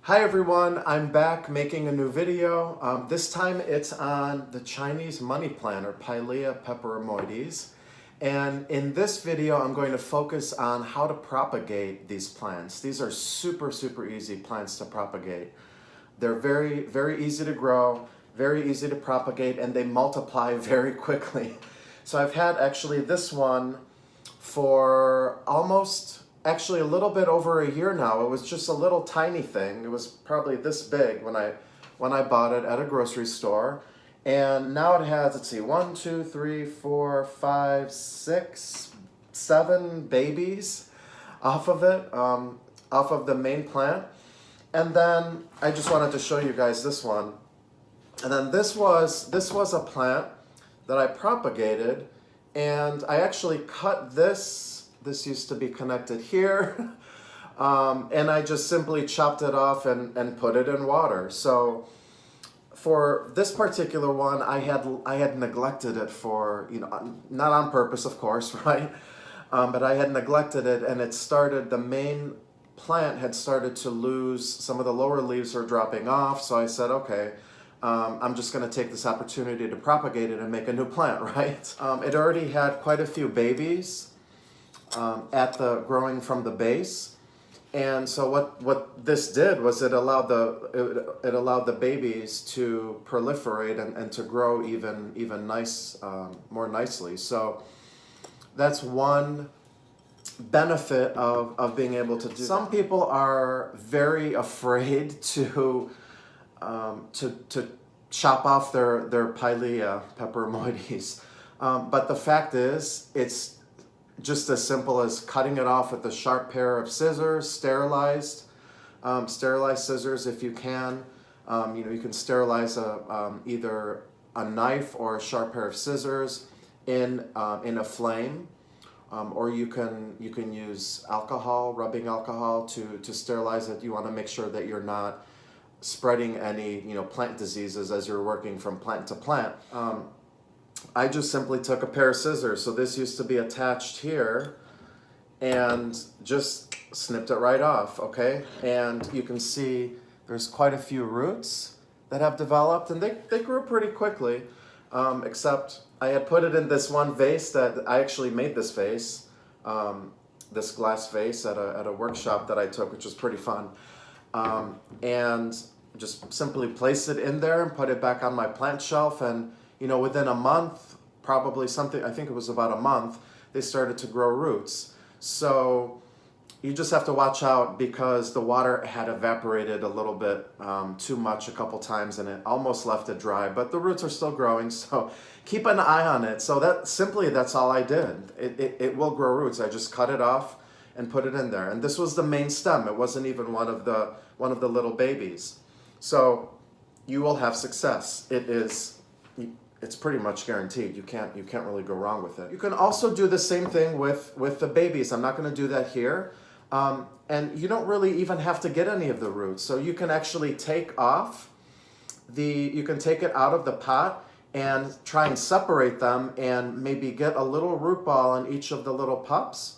Hi everyone, I'm back making a new video. This time it's on the Chinese money plant, or Pilea Peperomioides. And in this video I'm going to focus on how to propagate these plants. These are super easy plants to propagate. They're very easy to grow, very easy to propagate, and they multiply very quickly. So I've had actually this one for actually a little bit over a year now. It was just a little tiny thing. It was probably this big when I bought it at a grocery store. And now it has, let's see, 1, 2, 3, 4, 5, 6, 7 babies off of it, off of the main plant. And then I just wanted to show you guys this one. And then this was a plant that I propagated, and I actually cut this. This used to be connected here, and I just simply chopped it off and put it in water. So for this particular one, I had neglected it for, not on purpose, of course, right? But I had neglected it, and the main plant had started to lose, some of the lower leaves were dropping off. So I said, okay, I'm just going to take this opportunity to propagate it and make a new plant, right? It already had quite a few babies growing from the base, and so what this did was it allowed the babies to proliferate and to grow even more nicely. So that's one benefit of being able to do. Some people are very afraid to chop off their Pilea Peperomioides, but the fact is it's just as simple as cutting it off with a sharp pair of scissors, sterilized scissors if you can. You can sterilize either a knife or a sharp pair of scissors in a flame, or you can use alcohol, rubbing alcohol to sterilize it. You want to make sure that you're not spreading any plant diseases as you're working from plant to plant. I just simply took a pair of scissors. So this used to be attached here, and just snipped it right off, okay? And you can see there's quite a few roots that have developed, and they grew pretty quickly, except I had put it in this one vase that I actually made this vase, this glass vase at a workshop that I took, which was pretty fun. And just simply placed it in there and put it back on my plant shelf, and within a month, probably I think it was about a month, they started to grow roots. So you just have to watch out, because the water had evaporated a little bit too much a couple times, and it almost left it dry, but the roots are still growing, so keep an eye on it. So that's all I did. It will grow roots. I just cut it off and put it in there. And this was the main stem. It wasn't even one of the little babies. So you will have success. It's pretty much guaranteed. You can't really go wrong with it. You can also do the same thing with the babies. I'm not going to do that here. And you don't really even have to get any of the roots. So you can actually take it out of the pot and try and separate them, and maybe get a little root ball on each of the little pups.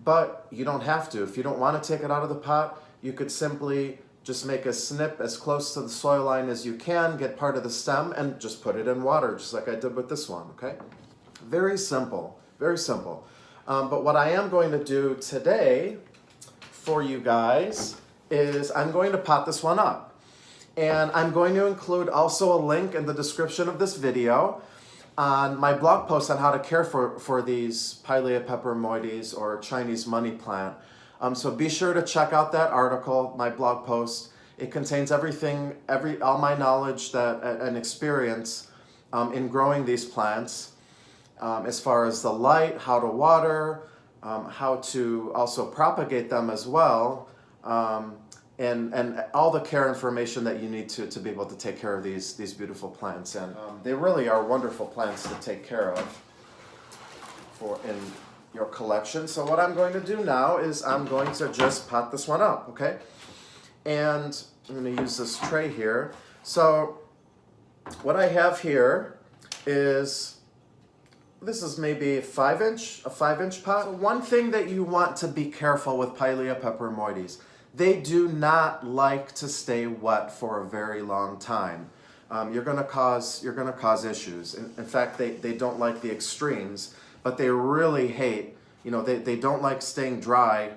But you don't have to. If you don't want to take it out of the pot, you could simply just make a snip as close to the soil line as you can, get part of the stem, and just put it in water, just like I did with this one, okay? Very simple, very simple. But what I am going to do today for you guys is I'm going to pot this one up. And I'm going to include also a link in the description of this video on my blog post on how to care for these Pilea Peperomioides, or Chinese money plant. So be sure to check out that article, my blog post. It contains everything, all my knowledge and experience in growing these plants, as far as the light, how to water, how to also propagate them as well, and all the care information that you need to be able to take care of these beautiful plants. And they really are wonderful plants to take care of in your collection. So what I'm going to do now is I'm going to just pot this one up, okay? And I'm going to use this tray here. So what I have here is, this is maybe a 5-inch pot. So one thing that you want to be careful with Pilea Peperomioides, they do not like to stay wet for a very long time. You're going to cause issues. In fact, they don't like the extremes, but they really hate, they don't like staying dry,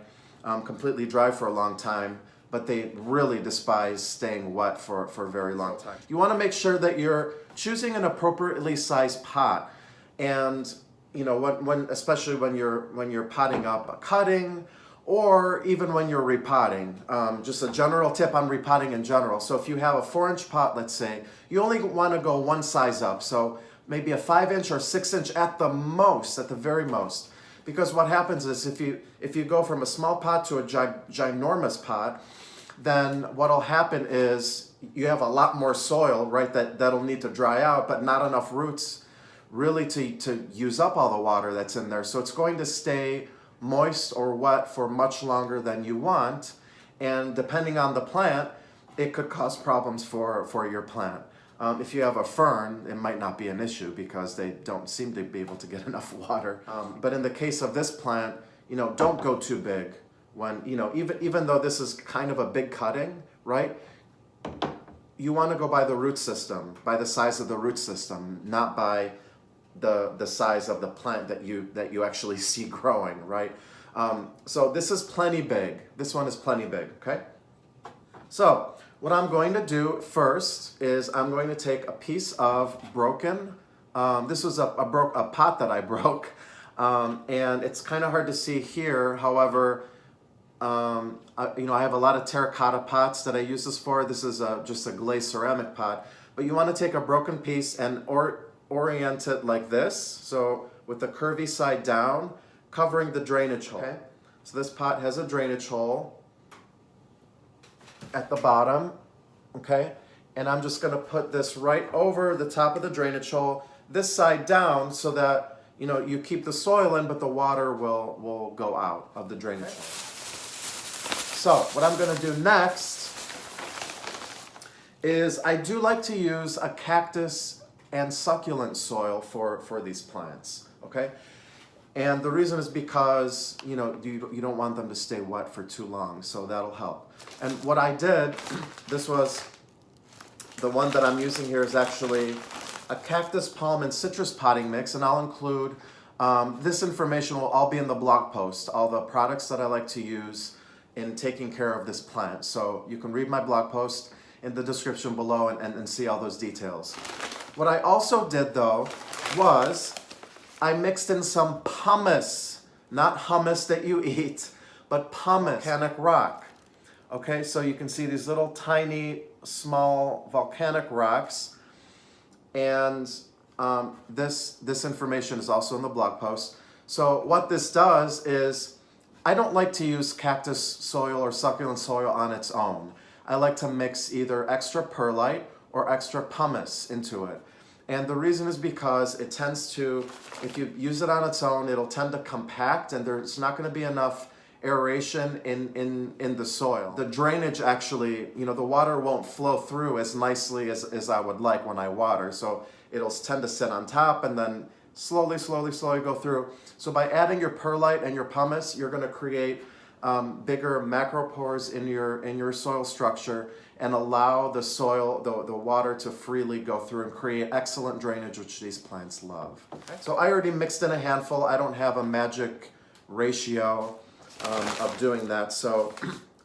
completely dry for a long time, but they really despise staying wet for a very long time. You want to make sure that you're choosing an appropriately sized pot, and especially when you're potting up a cutting, or even when you're repotting. Just a general tip on repotting in general. So if you have a 4-inch pot, let's say, you only want to go one size up. So maybe a 5-inch or 6-inch at the most, at the very most. Because what happens is if you go from a small pot to a ginormous pot, then what'll happen is you have a lot more soil, right, that'll need to dry out, but not enough roots really to use up all the water that's in there. So it's going to stay moist or wet for much longer than you want, and depending on the plant, it could cause problems for your plant. If you have a fern, it might not be an issue because they don't seem to be able to get enough water. But in the case of this plant, don't go too big. When even though this is kind of a big cutting, right? You want to go by the root system, by the size of the root system, not by the size of the plant that you actually see growing, right? So this is plenty big. This one is plenty big, okay? So what I'm going to do first is I'm going to take a piece of broken, this was a pot that I broke, and it's kind of hard to see here. However, I have a lot of terracotta pots that I use this for. This is just a glazed ceramic pot, but you want to take a broken piece and orient it like this, so with the curvy side down, covering the drainage hole. Okay? So this pot has a drainage hole at the bottom, okay? And I'm just gonna put this right over the top of the drainage hole, this side down, so that you keep the soil in, but the water will go out of the drainage hole. So what I'm gonna do next is I do like to use a cactus and succulent soil for these plants, okay? And the reason is because you don't want them to stay wet for too long, so that'll help. And what I did, this was the one that I'm using here, is actually a cactus, palm, and citrus potting mix, and I'll include this information will all be in the blog post, all the products that I like to use in taking care of this plant. So you can read my blog post in the description below and see all those details. What I also did, though, was I mixed in some pumice, not hummus that you eat, but pumice, volcanic rock. Okay, so you can see these little tiny, small volcanic rocks, and this information is also in the blog post. So what this does is, I don't like to use cactus soil or succulent soil on its own. I like to mix either extra perlite or extra pumice into it. And the reason is because it tends to, if you use it on its own, it'll tend to compact, and there's not going to be enough aeration in the soil. The drainage actually, the water won't flow through as nicely as I would like when I water. So it'll tend to sit on top and then slowly go through. So by adding your perlite and your pumice, you're going to create bigger macropores in your soil structure and allow the soil, the water to freely go through and create excellent drainage, which these plants love. Okay. So I already mixed in a handful. I don't have a magic ratio of doing that. So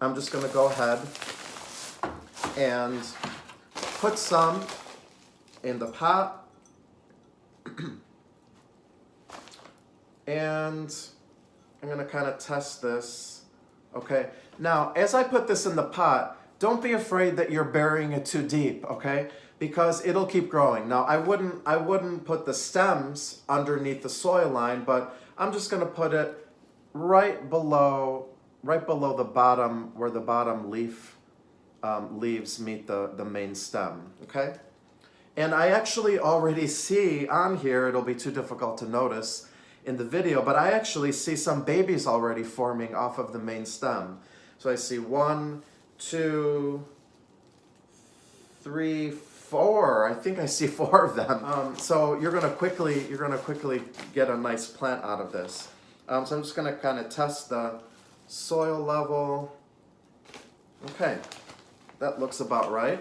I'm just going to go ahead and put some in the pot. And I'm going to kind of test this. Okay. Now, as I put this in the pot, don't be afraid that you're burying it too deep, okay? Because it'll keep growing. Now, I wouldn't put the stems underneath the soil line, but I'm just going to put it right below the bottom, where the bottom leaves meet the main stem, okay? And I actually already see on here, it'll be too difficult to notice in the video, but I actually see some babies already forming off of the main stem. So I see 1, 2, 3, 4. I think I see 4 of them. So you're gonna quickly get a nice plant out of this. So I'm just gonna kind of test the soil level. Okay, that looks about right.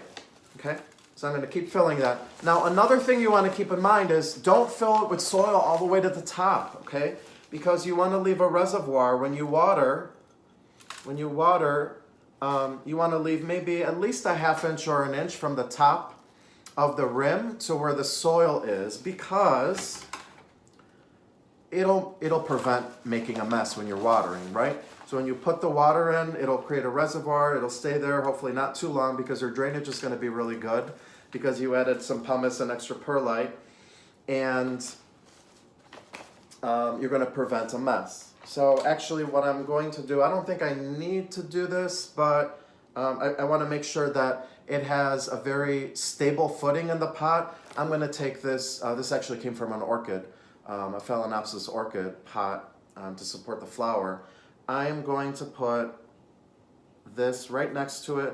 Okay, so I'm going to keep filling that. Now, another thing you want to keep in mind is don't fill it with soil all the way to the top, okay? Because you want to leave a reservoir when you water. You want to leave maybe at least a ½ inch or an inch from the top of the rim to where the soil is, because it'll prevent making a mess when you're watering, right? So when you put the water in, it'll create a reservoir. It'll stay there, hopefully not too long, because your drainage is going to be really good because you added some pumice and extra perlite, and you're going to prevent a mess. So actually what I'm going to do, I don't think I need to do this, but I want to make sure that it has a very stable footing in the pot. I'm going to take this, this actually came from an orchid, a Phalaenopsis orchid pot to support the flower. I'm going to put this right next to it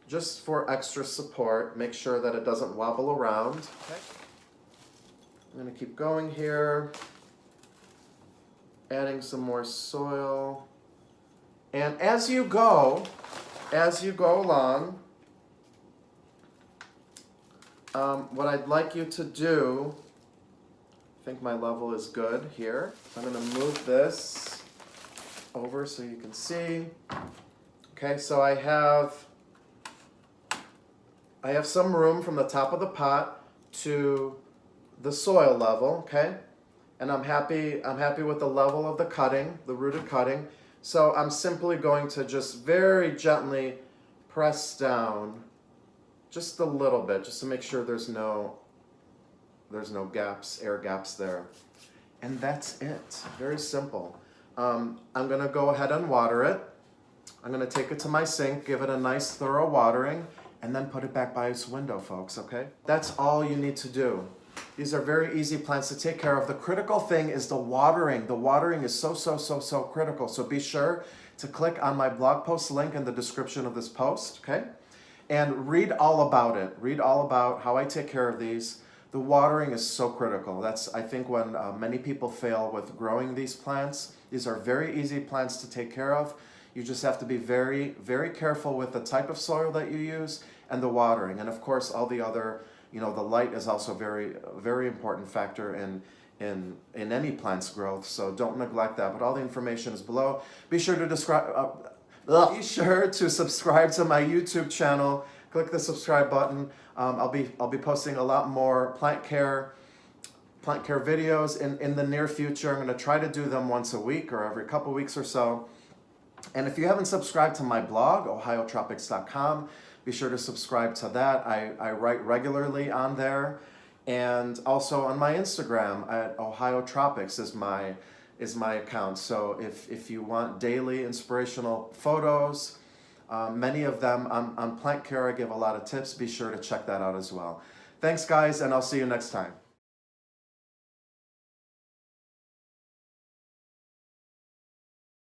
just for extra support. Make sure that it doesn't wobble around. Okay. I'm going to keep going here, adding some more soil. And as you go along, what I'd like you to do, I think my level is good here. I'm going to move this over so you can see. Okay, so I have some room from the top of the pot to the soil level, okay? And I'm happy with the level of the cutting, the rooted cutting. So I'm simply going to just very gently press down just a little bit, just to make sure there's no gaps, air gaps there. And that's it, very simple. I'm gonna go ahead and water it. I'm gonna take it to my sink, give it a nice thorough watering, and then put it back by its window, folks, okay? That's all you need to do. These are very easy plants to take care of. The critical thing is the watering. The watering is so critical. So be sure to click on my blog post link in the description of this post, okay? And read all about it. Read all about how I take care of these. The watering is so critical. That's, I think, when many people fail with growing these plants. These are very easy plants to take care of. You just have to be very careful with the type of soil that you use and the watering. And of course, all the other, the light is also very important factor in any plant's growth. So don't neglect that. But all the information is below. Be sure to subscribe to my YouTube channel. Click the subscribe button. I'll be posting a lot more plant care videos in the near future. I'm going to try to do them once a week or every couple weeks or so. And if you haven't subscribed to my blog, ohiotropics.com, be sure to subscribe to that. I write regularly on there, and also on my Instagram at ohiotropics is my account. So if you want daily inspirational photos, many of them on plant care, I give a lot of tips. Be sure to check that out as well. Thanks, guys, and I'll see you next time.